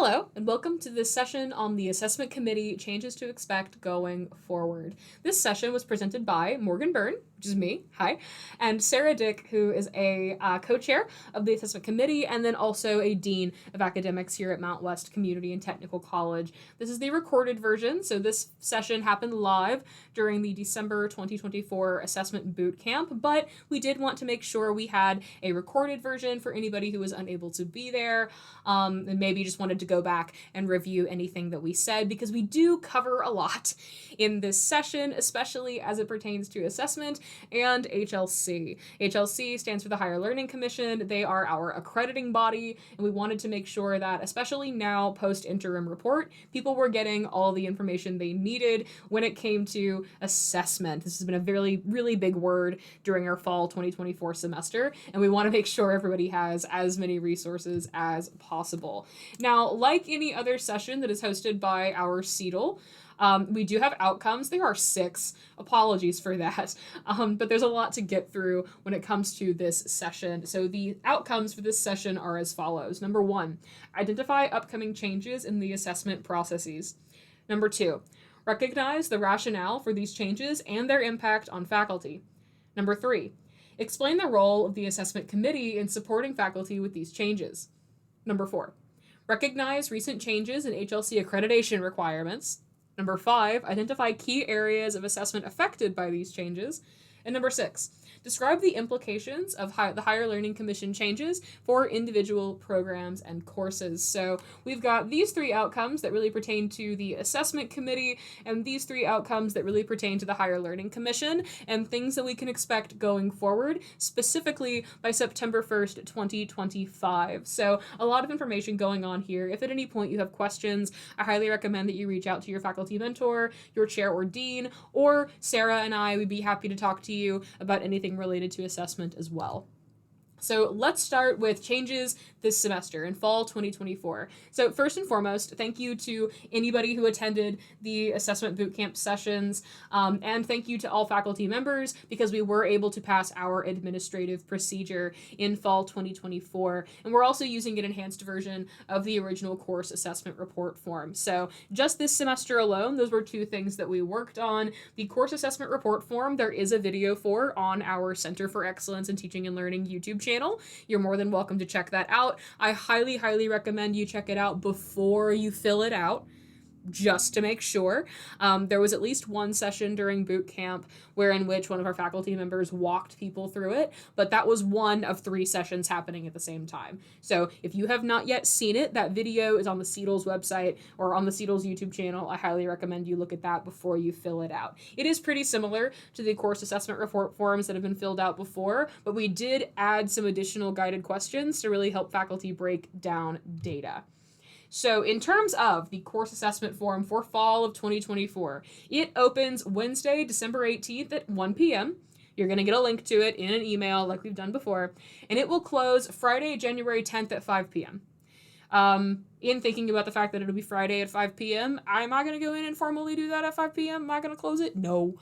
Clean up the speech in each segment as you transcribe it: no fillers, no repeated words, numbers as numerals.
Hello, and welcome to this session on the Assessment Committee Changes to Expect Going Forward. This session was presented by Morgan Byrne, which is me, hi, and Sarah Dick, who is a co-chair of the Assessment Committee and then also a Dean of Academics here at Mount West Community and Technical College. This is the recorded version, so this session happened live during the December 2024 Assessment Bootcamp, but we did want to make sure we had a recorded version for anybody who was unable to be there, and maybe just wanted to go back and review anything that we said, because we do cover a lot in this session, especially as it pertains to assessment and HLC. HLC stands for the Higher Learning Commission. They are our accrediting body, and we wanted to make sure that, especially now post-interim report, people were getting all the information they needed when it came to assessment. This has been a really big word during our fall 2024 semester, and we want to make sure everybody has as many resources as possible. Now, like any other session that is hosted by our CETL, we do have outcomes. There are 6. Apologies for that. But there's a lot to get through when it comes to this session. So the outcomes for this session are as follows. Number 1, identify upcoming changes in the assessment processes. Number 2, recognize the rationale for these changes and their impact on faculty. Number 3, explain the role of the assessment committee in supporting faculty with these changes. Number 4, recognize recent changes in HLC accreditation requirements. Number 5, identify key areas of assessment affected by these changes. And number 6, describe the implications of the Higher Learning Commission changes for individual programs and courses. So we've got these 3 outcomes that really pertain to the Assessment Committee, and these 3 outcomes that really pertain to the Higher Learning Commission, and things that we can expect going forward, specifically by September 1st, 2025. So a lot of information going on here. If at any point you have questions, I highly recommend that you reach out to your faculty mentor, your chair or dean, or Sarah and I would be happy to talk to you about anything related to assessment as well. So let's start with changes this semester in fall 2024. So first and foremost, thank you to anybody who attended the Assessment Bootcamp sessions, and thank you to all faculty members, because we were able to pass our administrative procedure in fall 2024, and we're also using an enhanced version of the original course assessment report form. So just this semester alone, those were 2 things that we worked on. The course assessment report form, there is a video for on our Center for Excellence in Teaching and Learning YouTube channel. You're more than welcome to check that out. I highly recommend you check it out before you fill it out, just to make sure. There was at least one session during boot camp in which one of our faculty members walked people through it, but that was one of 3 sessions happening at the same time. So if you have not yet seen it, that video is on the CETL's website or on the CETL's YouTube channel. I highly recommend you look at that before you fill it out. It is pretty similar to the course assessment report forms that have been filled out before, but we did add some additional guided questions to really help faculty break down data. So in terms of the course assessment form for fall of 2024, it opens Wednesday, December 18th at 1 p.m. You're going to get a link to it in an email like we've done before, and it will close Friday, January 10th at 5 p.m. In thinking about the fact that it'll be Friday at 5 p.m., am I going to go in and formally do that at 5 p.m.? Am I going to close it? No.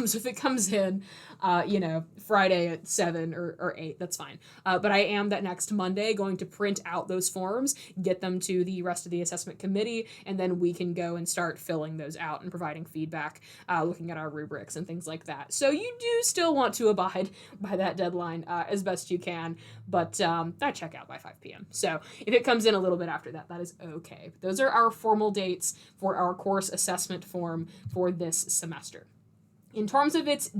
So if it comes in, Friday at 7 or 8, that's fine. But I am that next Monday going to print out those forms, get them to the rest of the assessment committee, and then we can go and start filling those out and providing feedback, looking at our rubrics and things like that. So you do still want to abide by that deadline as best you can, but I check out by 5 p.m. So if it comes in a little bit after that, that is okay. But those are our formal dates for our course assessment form for this semester. In terms of its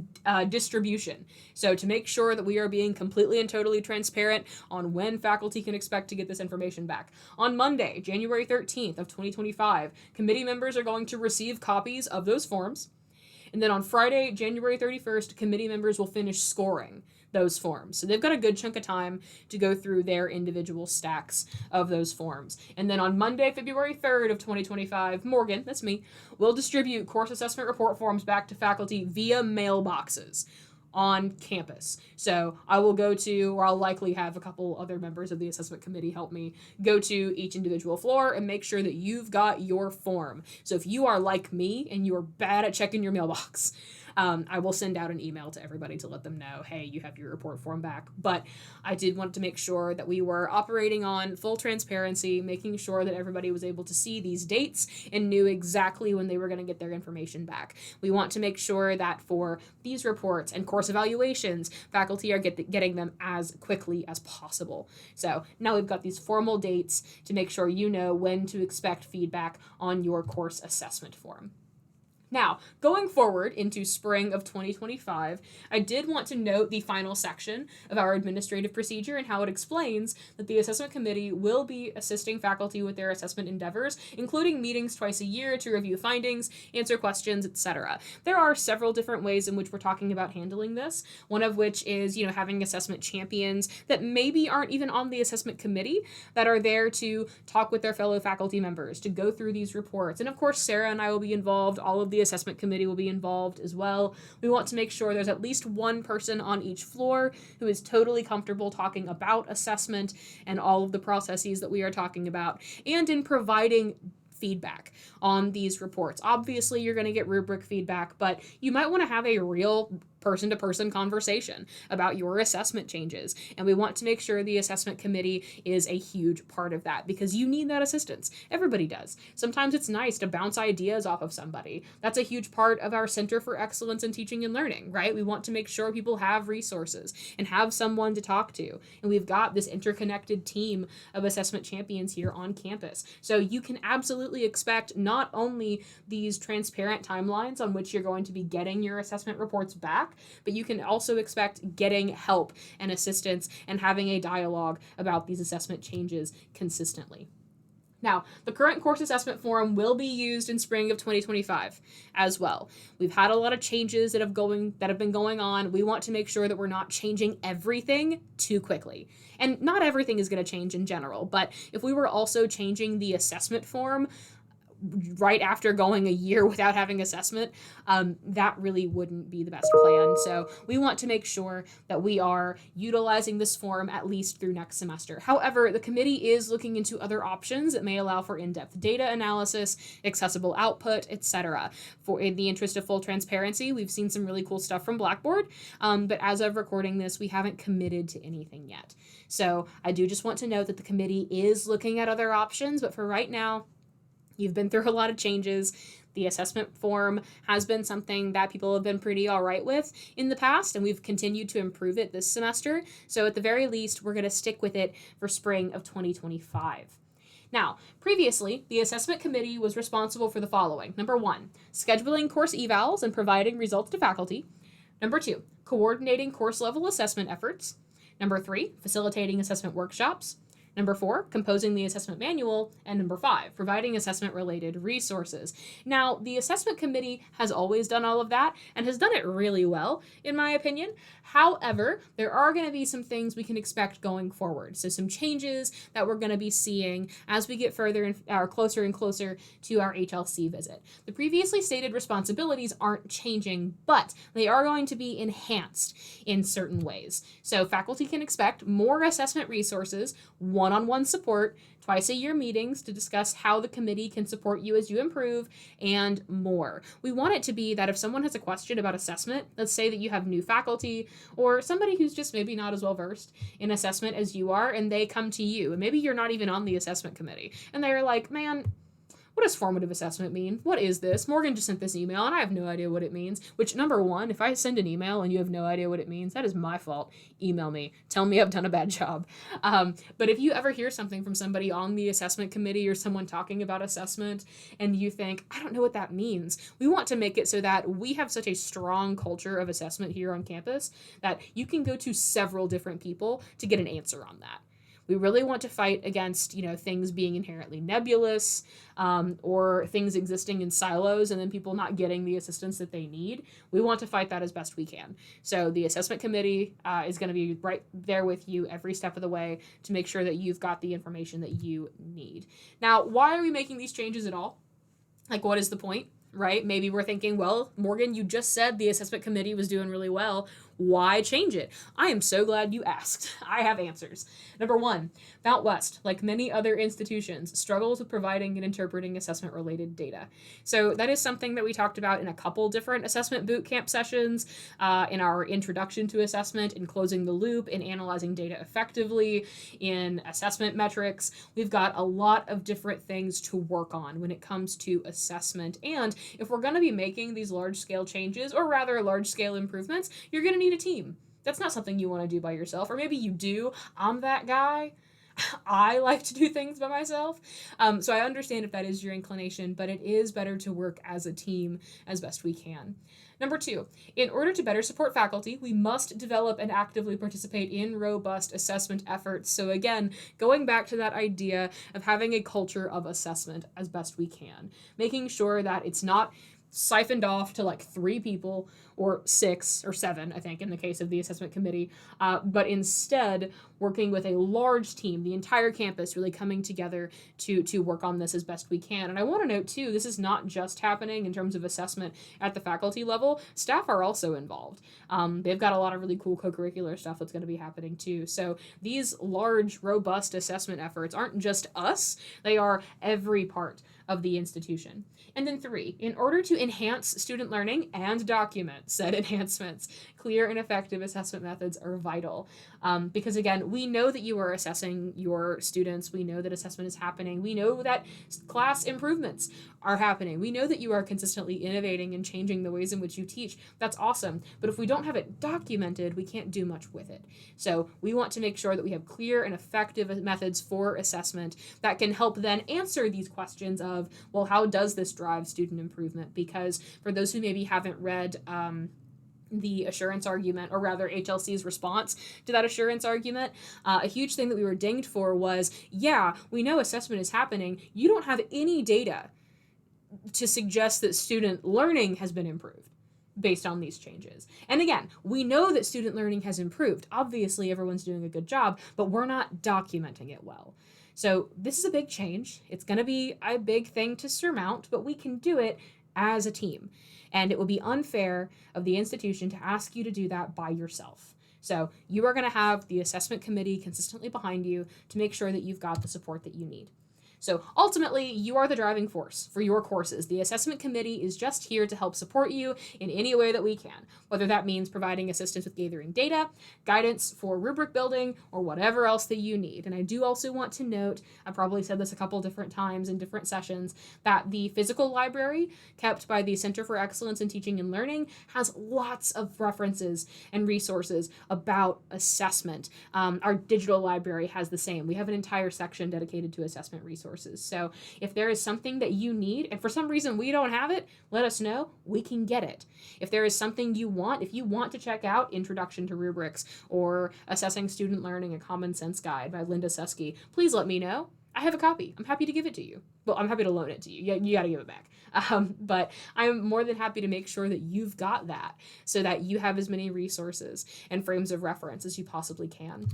distribution, so to make sure that we are being completely and totally transparent on when faculty can expect to get this information back. On Monday, January 13th of 2025, committee members are going to receive copies of those forms. And then on Friday, January 31st, committee members will finish scoring those forms. So they've got a good chunk of time to go through their individual stacks of those forms. And then on Monday, February 3rd of 2025, Morgan, that's me, will distribute course assessment report forms back to faculty via mailboxes on campus. So I will go to, or I'll likely have a couple other members of the assessment committee help me go to each individual floor and make sure that you've got your form. So if you are like me and you are bad at checking your mailbox, I will send out an email to everybody to let them know, hey, you have your report form back. But I did want to make sure that we were operating on full transparency, making sure that everybody was able to see these dates and knew exactly when they were going to get their information back. We want to make sure that for these reports and course evaluations, faculty are getting them as quickly as possible. So now we've got these formal dates to make sure you know when to expect feedback on your course assessment form. Now, going forward into spring of 2025, I did want to note the final section of our administrative procedure and how it explains that the assessment committee will be assisting faculty with their assessment endeavors, including meetings twice a year to review findings, answer questions, etc. There are several different ways in which we're talking about handling this, one of which is, having assessment champions that maybe aren't even on the assessment committee that are there to talk with their fellow faculty members, to go through these reports. And of course, Sarah and I will be involved, all of the assessment committee will be involved as well. We want to make sure there's at least one person on each floor who is totally comfortable talking about assessment and all of the processes that we are talking about, and in providing feedback on these reports. Obviously, you're going to get rubric feedback, but you might want to have a real person-to-person conversation about your assessment changes. And we want to make sure the assessment committee is a huge part of that, because you need that assistance. Everybody does. Sometimes it's nice to bounce ideas off of somebody. That's a huge part of our Center for Excellence in Teaching and Learning, right? We want to make sure people have resources and have someone to talk to. And we've got this interconnected team of assessment champions here on campus. So you can absolutely expect not only these transparent timelines on which you're going to be getting your assessment reports back, but you can also expect getting help and assistance and having a dialogue about these assessment changes consistently. Now, the current course assessment form will be used in spring of 2025 as well. We've had a lot of changes that have been going on. We want to make sure that we're not changing everything too quickly. And not everything is going to change in general, but if we were also changing the assessment form right after going a year without having assessment, that really wouldn't be the best plan. So we want to make sure that we are utilizing this form at least through next semester. However, the committee is looking into other options that may allow for in-depth data analysis, accessible output, etc. In the interest of full transparency, we've seen some really cool stuff from Blackboard, but as of recording this, we haven't committed to anything yet. So I do just want to note that the committee is looking at other options, but for right now, you've been through a lot of changes. The assessment form has been something that people have been pretty all right with in the past, and we've continued to improve it this semester. So at the very least, we're going to stick with it for spring of 2025. Now, previously, the assessment committee was responsible for the following. Number 1, scheduling course evals and providing results to faculty. Number 2, coordinating course level assessment efforts. Number 3, facilitating assessment workshops. Number 4, composing the assessment manual. And number 5, providing assessment-related resources. Now, the assessment committee has always done all of that and has done it really well, in my opinion. However, there are going to be some things we can expect going forward. So some changes that we're going to be seeing as we get further closer and closer to our HLC visit. The previously stated responsibilities aren't changing, but they are going to be enhanced in certain ways. So faculty can expect more assessment resources, one-on-one support, twice-a-year meetings to discuss how the committee can support you as you improve, and more. We want it to be that if someone has a question about assessment, let's say that you have new faculty or somebody who's just maybe not as well versed in assessment as you are, and they come to you, and maybe you're not even on the assessment committee, and they're like, man, what does formative assessment mean? What is this? Morgan just sent this email and I have no idea what it means. Which, number 1, if I send an email and you have no idea what it means, that is my fault. Email me. Tell me I've done a bad job. But if you ever hear something from somebody on the assessment committee or someone talking about assessment and you think, I don't know what that means, we want to make it so that we have such a strong culture of assessment here on campus that you can go to several different people to get an answer on that. We really want to fight against, things being inherently nebulous, or things existing in silos and then people not getting the assistance that they need. We want to fight that as best we can. So the assessment committee is going to be right there with you every step of the way to make sure that you've got the information that you need. Now, why are we making these changes at all? Like, what is the point? Right? Maybe we're thinking, well, Morgan, you just said the assessment committee was doing really well. Why change it? I am so glad you asked. I have answers. Number one, Mount West, like many other institutions, struggles with providing and interpreting assessment-related data. So that is something that we talked about in a couple different assessment bootcamp sessions, in our introduction to assessment, in closing the loop, in analyzing data effectively, in assessment metrics. We've got a lot of different things to work on when it comes to assessment. And if we're going to be making these large-scale changes, or rather large-scale improvements, you're going to need a team. That's not something you want to do by yourself, or maybe you do. I'm that guy. I like to do things by myself. So I understand if that is your inclination, but it is better to work as a team as best we can. Number two, in order to better support faculty, we must develop and actively participate in robust assessment efforts. So again, going back to that idea of having a culture of assessment as best we can, making sure that it's not siphoned off to like 3 people or 6 or 7, I think, in the case of the assessment committee, but instead working with a large team, the entire campus really coming together to work on this as best we can. And I want to note too, this is not just happening in terms of assessment at the faculty level. Staff are also involved. They've got a lot of really cool co-curricular stuff that's going to be happening too. So these large, robust assessment efforts aren't just us, they are every part of the institution. And then 3, in order to enhance student learning and document said enhancements, clear and effective assessment methods are vital. Because again, we know that you are assessing your students. We know that assessment is happening. We know that class improvements are happening. We know that you are consistently innovating and changing the ways in which you teach. That's awesome. But if we don't have it documented, we can't do much with it. So we want to make sure that we have clear and effective methods for assessment that can help then answer these questions of, well, how does this drive student improvement? Because for those who maybe haven't read the assurance argument, or rather HLC's response to that assurance argument, a huge thing that we were dinged for was, yeah, we know assessment is happening. You don't have any data to suggest that student learning has been improved based on these changes. And again, we know that student learning has improved. Obviously, everyone's doing a good job, but we're not documenting it well. So this is a big change. It's going to be a big thing to surmount, but we can do it as a team. And it would be unfair of the institution to ask you to do that by yourself. So you are going to have the assessment committee consistently behind you to make sure that you've got the support that you need. So ultimately, you are the driving force for your courses. The assessment committee is just here to help support you in any way that we can, whether that means providing assistance with gathering data, guidance for rubric building, or whatever else that you need. And I do also want to note, I probably said this a couple different times in different sessions, that the physical library kept by the Center for Excellence in Teaching and Learning has lots of references and resources about assessment. Our digital library has the same. We have an entire section dedicated to assessment resources. So if there is something that you need, and for some reason we don't have it, let us know. We can get it. If there is something you want, if you want to check out Introduction to Rubrics or Assessing Student Learning, a Common Sense Guide by Linda Susky, please let me know. I have a copy. I'm happy to give it to you. Well, I'm happy to loan it to you. You got to give it back. But I'm more than happy to make sure that you've got that so that you have as many resources and frames of reference as you possibly can.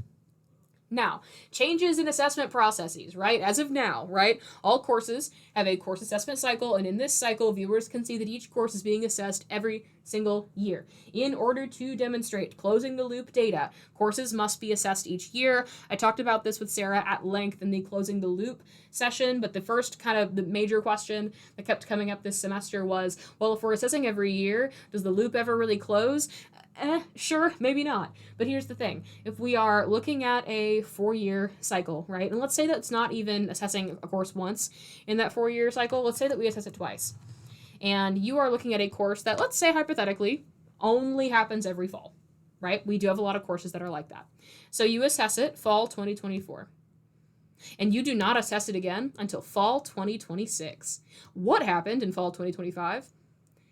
Now, changes in assessment processes, right? As of now, right? All courses have a course assessment cycle, and in this cycle, viewers can see that each course is being assessed every single year. In order to demonstrate closing the loop data, courses must be assessed each year. I talked about this with Sarah at length in the closing the loop session, but the first kind of the major question that kept coming up this semester was, well, if we're assessing every year, does the loop ever really close? Sure, maybe not. But here's the thing. If we are looking at a 4-year cycle, right? And let's say that's not even assessing a course once in that 4-year cycle. Let's say that we assess it twice. And you are looking at a course that, let's say hypothetically, only happens every fall, right? We do have a lot of courses that are like that. So you assess it fall 2024. And you do not assess it again until fall 2026. What happened in fall 2025?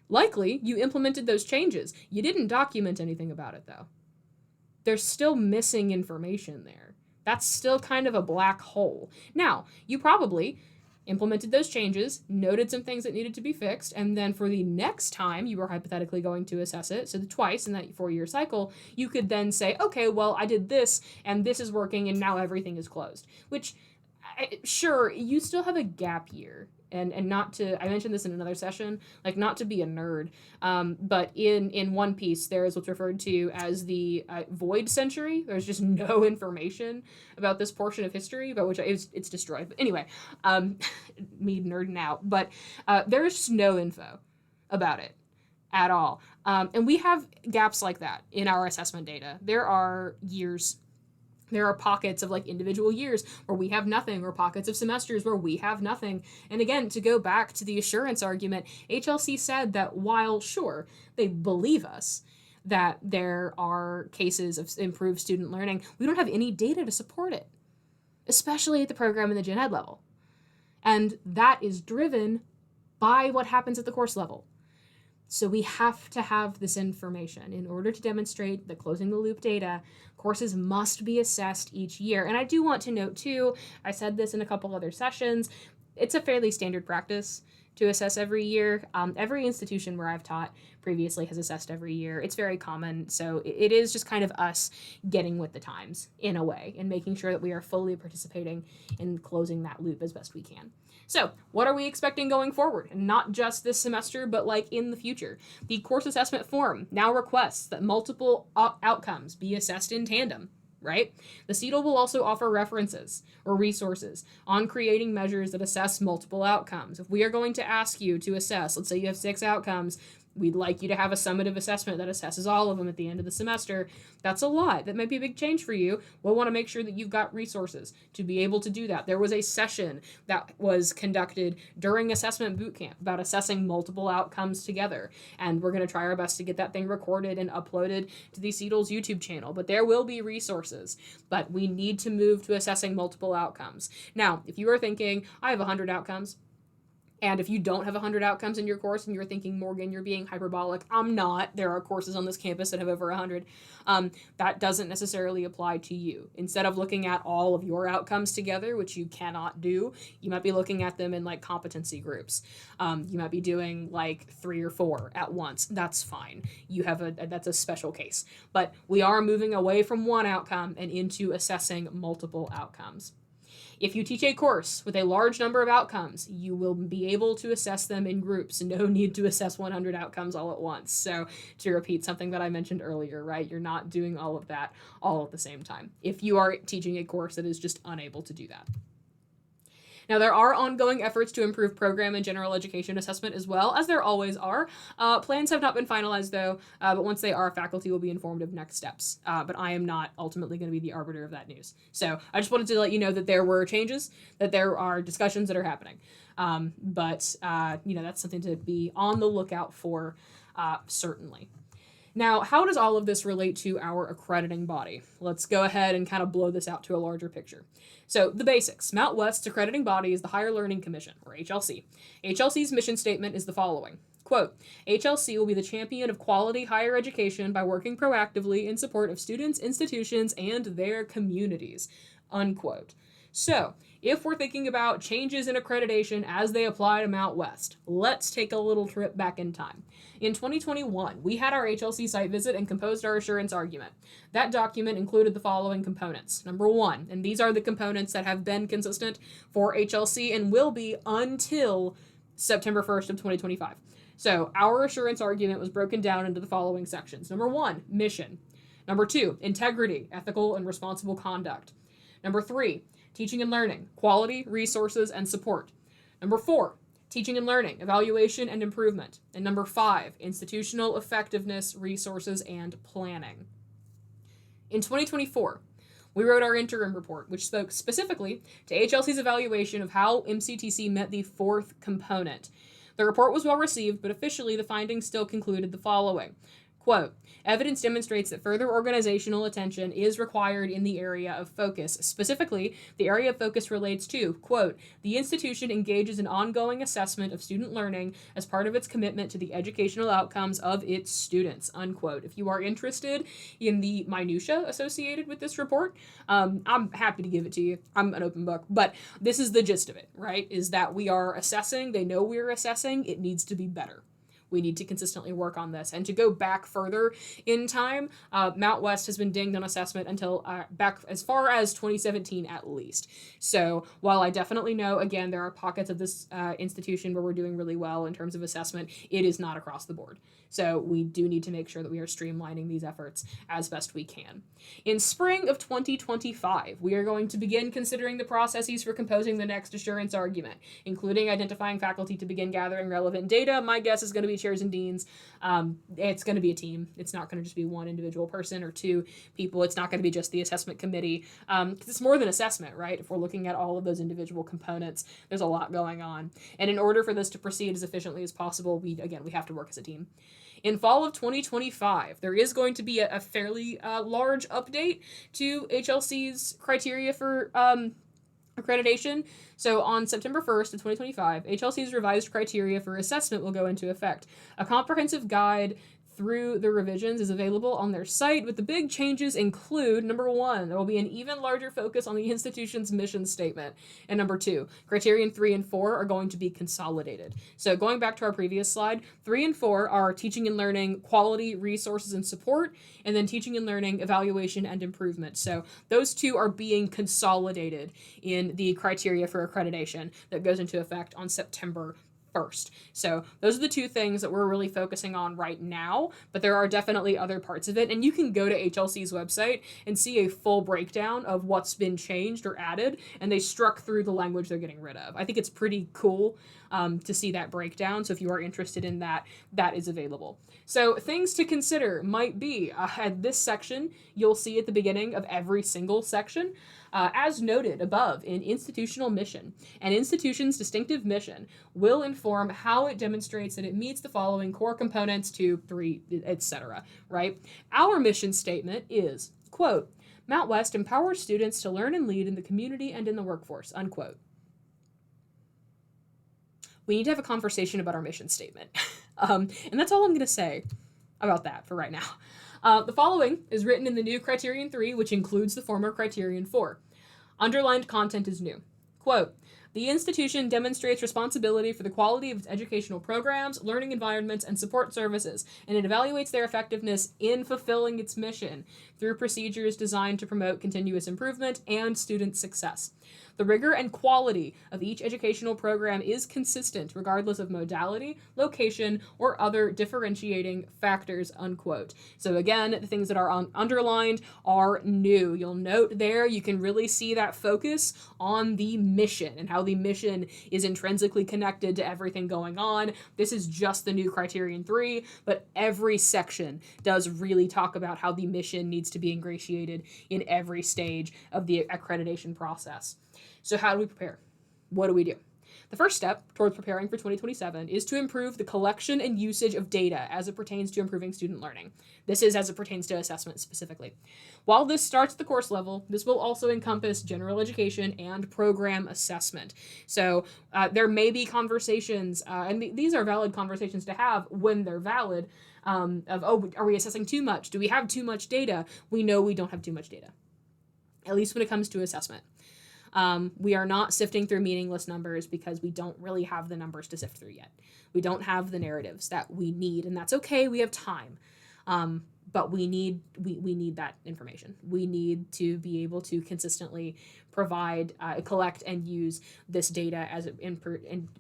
Likely, you implemented those changes. You didn't document anything about it, though. There's still missing information there. That's still kind of a black hole. Now, you probably implemented those changes, noted some things that needed to be fixed, and then for the next time you were hypothetically going to assess it, so twice in that 4-year cycle, you could then say, okay, well, I did this, and this is working, and now everything is closed. Which, sure, you still have a gap year. And not to, I mentioned this in another session, like not to be a nerd, but in One Piece, there is what's referred to as the void century. There's just no information about this portion of history, about which it's destroyed. But anyway, me nerding out. But there is just no info about it at all. And we have gaps like that in our assessment data. There are years, there are pockets of like individual years where we have nothing, or pockets of semesters where we have nothing. And again, to go back to the assurance argument, HLC said that while, sure, they believe us that there are cases of improved student learning, we don't have any data to support it, especially at the program and the gen ed level. And that is driven by what happens at the course level. So we have to have this information in order to demonstrate that closing the loop data, courses must be assessed each year. And I do want to note too, I said this in a couple other sessions, it's a fairly standard practice to assess every year. Every institution where I've taught previously has assessed every year. It's very common. So it is just kind of us getting with the times in a way and making sure that we are fully participating in closing that loop as best we can. So what are we expecting going forward? And not just this semester, but like in the future. The course assessment form now requests that multiple outcomes be assessed in tandem, right? The CETL will also offer references or resources on creating measures that assess multiple outcomes. If we are going to ask you to assess, let's say you have 6 outcomes, we'd like you to have a summative assessment that assesses all of them at the end of the semester. That's a lot. That might be a big change for you. We'll want to make sure that you've got resources to be able to do that. There was a session that was conducted during Assessment Bootcamp about assessing multiple outcomes together. And we're going to try our best to get that thing recorded and uploaded to the CETL's YouTube channel. But there will be resources. But we need to move to assessing multiple outcomes. Now, if you are thinking, I have 100 outcomes, and if you don't have 100 outcomes in your course and you're thinking, Morgan, you're being hyperbolic, I'm not. There are courses on this campus that have over 100. That doesn't necessarily apply to you. Instead of looking at all of your outcomes together, which you cannot do, you might be looking at them in like competency groups. You might be doing like 3 or 4 at once. That's fine. That's a special case. But we are moving away from one outcome and into assessing multiple outcomes. If you teach a course with a large number of outcomes, you will be able to assess them in groups. No need to assess 100 outcomes all at once. So to repeat something that I mentioned earlier, right? You're not doing all of that all at the same time if you are teaching a course that is just unable to do that. Now, there are ongoing efforts to improve program and general education assessment as well, as there always are. Plans have not been finalized, though, but once they are, faculty will be informed of next steps. But I am not ultimately going to be the arbiter of that news. So I just wanted to let you know that there were changes, that there are discussions that are happening. But that's something to be on the lookout for, certainly. Now, how does all of this relate to our accrediting body? Let's go ahead and kind of blow this out to a larger picture. So, the basics. Mount West's accrediting body is the Higher Learning Commission, or HLC. HLC's mission statement is the following. Quote, HLC will be the champion of quality higher education by working proactively in support of students, institutions, and their communities. Unquote. So, if we're thinking about changes in accreditation as they apply to Mount West, let's take a little trip back in time. In 2021, we had our HLC site visit and composed our assurance argument. That document included the following components. Number 1, and these are the components that have been consistent for HLC and will be until September 1st of 2025. So, our assurance argument was broken down into the following sections. Number 1, mission. Number 2, integrity, ethical and responsible conduct. Number 3, teaching and learning, quality, resources, and support. Number 4, teaching and learning, evaluation and improvement. And number 5, institutional effectiveness, resources, and planning. In 2024, we wrote our interim report, which spoke specifically to HLC's evaluation of how MCTC met the 4th component. The report was well received, but officially the findings still concluded the following. Quote, evidence demonstrates that further organizational attention is required in the area of focus. Specifically, the area of focus relates to, quote, the institution engages in ongoing assessment of student learning as part of its commitment to the educational outcomes of its students, unquote. If you are interested in the minutia associated with this report, I'm happy to give it to you. I'm an open book, but this is the gist of it, right? Is that we are assessing, they know we're assessing, it needs to be better. We need to consistently work on this. And to go back further in time, Mount West has been dinged on assessment until back as far as 2017 at least. So while I definitely know, again, there are pockets of this institution where we're doing really well in terms of assessment, it is not across the board. So we do need to make sure that we are streamlining these efforts as best we can. In spring of 2025, we are going to begin considering the processes for composing the next assurance argument, including identifying faculty to begin gathering relevant data. My guess is going to be chairs and deans. It's going to be a team. It's not going to just be one individual person or two people. It's not going to be just the assessment committee, because it's more than assessment, right? If we're looking at all of those individual components, there's a lot going on. And in order for this to proceed as efficiently as possible, we have to work as a team. In fall of 2025, there is going to be a fairly large update to HLC's criteria for accreditation. So on September 1st of 2025, HLC's revised criteria for assessment will go into effect. A comprehensive guide through the revisions is available on their site, but the big changes include, number 1, there will be an even larger focus on the institution's mission statement, and number 2, criterion 3 and 4 are going to be consolidated. So going back to our previous slide, 3 and 4 are teaching and learning, quality, resources, and support, and then teaching and learning, evaluation, and improvement. So those two are being consolidated in the criteria for accreditation that goes into effect on September 1st. So those are the two things that we're really focusing on right now, but there are definitely other parts of it, and you can go to HLC's website and see a full breakdown of what's been changed or added, and they struck through the language they're getting rid of. I think it's pretty cool to see that breakdown, so if you are interested in that, that is available. So things to consider might be, at this section, you'll see at the beginning of every single section, as noted above in institutional mission, an institution's distinctive mission will inform how it demonstrates that it meets the following core components, 2, 3, etc., right? Our mission statement is, quote, Mount West empowers students to learn and lead in the community and in the workforce, unquote. We need to have a conversation about our mission statement. And that's all I'm going to say about that for right now. The following is written in the new Criterion 3, which includes the former Criterion 4. Underlined content is new. Quote, the institution demonstrates responsibility for the quality of its educational programs, learning environments, and support services, and it evaluates their effectiveness in fulfilling its mission through procedures designed to promote continuous improvement and student success. The rigor and quality of each educational program is consistent regardless of modality, location, or other differentiating factors, unquote. So again, the things that are underlined are new. You'll note there, you can really see that focus on the mission and how the mission is intrinsically connected to everything going on. This is just the new Criterion 3, but every section does really talk about how the mission needs to be ingratiated in every stage of the accreditation process. So how do we prepare? What do we do? The first step towards preparing for 2027 is to improve the collection and usage of data as it pertains to improving student learning. This is as it pertains to assessment specifically. While this starts at the course level, this will also encompass general education and program assessment. So there may be conversations, and these are valid conversations to have when they're valid, are we assessing too much? Do we have too much data? We know we don't have too much data, at least when it comes to assessment. We are not sifting through meaningless numbers because we don't really have the numbers to sift through yet. We don't have the narratives that we need, and that's okay. We have time. But we need that information. We need to be able to consistently provide, collect, and use this data as it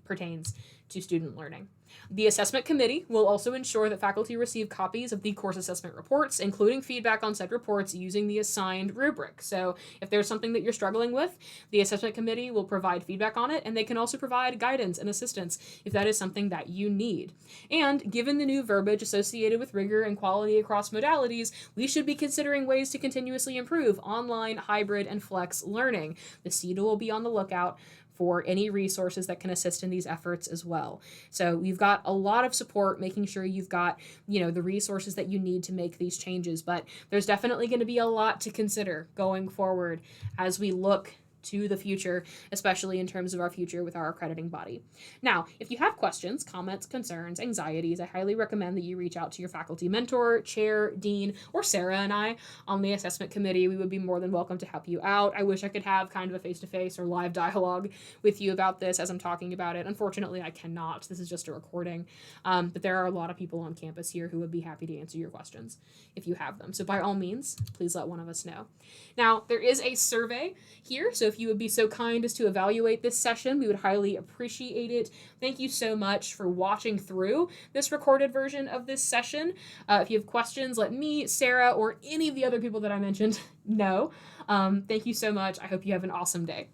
pertains to student learning. The assessment committee will also ensure that faculty receive copies of the course assessment reports, including feedback on said reports using the assigned rubric. So if there's something that you're struggling with, the assessment committee will provide feedback on it, and they can also provide guidance and assistance if that is something that you need. And given the new verbiage associated with rigor and quality across modalities, we should be considering ways to continuously improve online, hybrid, and flex learning. The CETA will be on the lookout for any resources that can assist in these efforts as well. So you've got a lot of support, making sure you've got, the resources that you need to make these changes, but there's definitely going to be a lot to consider going forward as we look to the future, especially in terms of our future with our accrediting body. Now, if you have questions, comments, concerns, anxieties, I highly recommend that you reach out to your faculty mentor, chair, dean, or Sarah and I on the assessment committee. We would be more than welcome to help you out. I wish I could have kind of a face-to-face or live dialogue with you about this as I'm talking about it. Unfortunately, I cannot. This is just a recording. But there are a lot of people on campus here who would be happy to answer your questions if you have them. So by all means, please let one of us know. Now, there is a survey here, so if you would be so kind as to evaluate this session, we would highly appreciate it. Thank you so much for watching through this recorded version of this session. If you have questions, let me, Sarah, or any of the other people that I mentioned know. Thank you so much. I hope you have an awesome day.